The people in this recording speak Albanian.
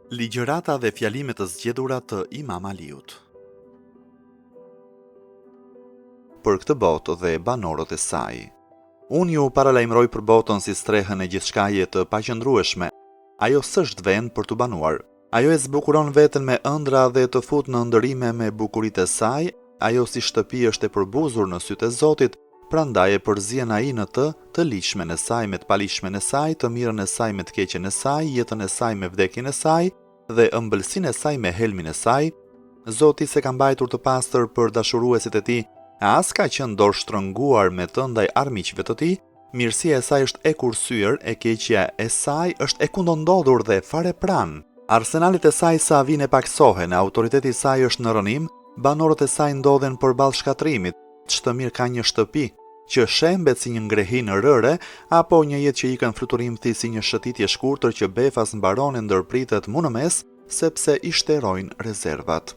Ligjërata dhe fjalimet të zgjedhura të Imam Aliut. Për këtë botë dhe banorët e saj. Unë ju paralajmëroj për botën si strehën e gjithçkaje të paqëndrueshme. Ajo s'është vend për të banuar. Ajo e zbukuron veten me ëndra dhe të fut në ndërime me bukuritë e saj. Ajo si shtëpi është e përbuzur në sytë e Zotit, prandaj e përzien ai në të ligjshmen e saj me të paligjshmen e saj, të mirën e saj me të keqen e saj, jetën e saj me vdekjen e saj dhe ëmbëlsinë e saj me helmin e saj. Zoti se ka mbajtur të pastër për dashuruesit e tij, as ka qenë dorë shtrënguar me të ndaj armiqve të tij. Mirësia e saj është e kursyer, e keqja e saj është e kundëndodhur dhe fare pranë. Arsenalit e saj sa vjen e paksohen, autoriteti i saj është në rënim, banorët e saj ndodhen përballë shkatrimit. Ç'të mirë ka një shtëpi që shembet si një ngrehinë rëre, apo një jetë që ikën fluturimthi si një shëtitje shkurtër që befas mbaron e ndërpritet më në mes, sepse i shterojnë rezervat.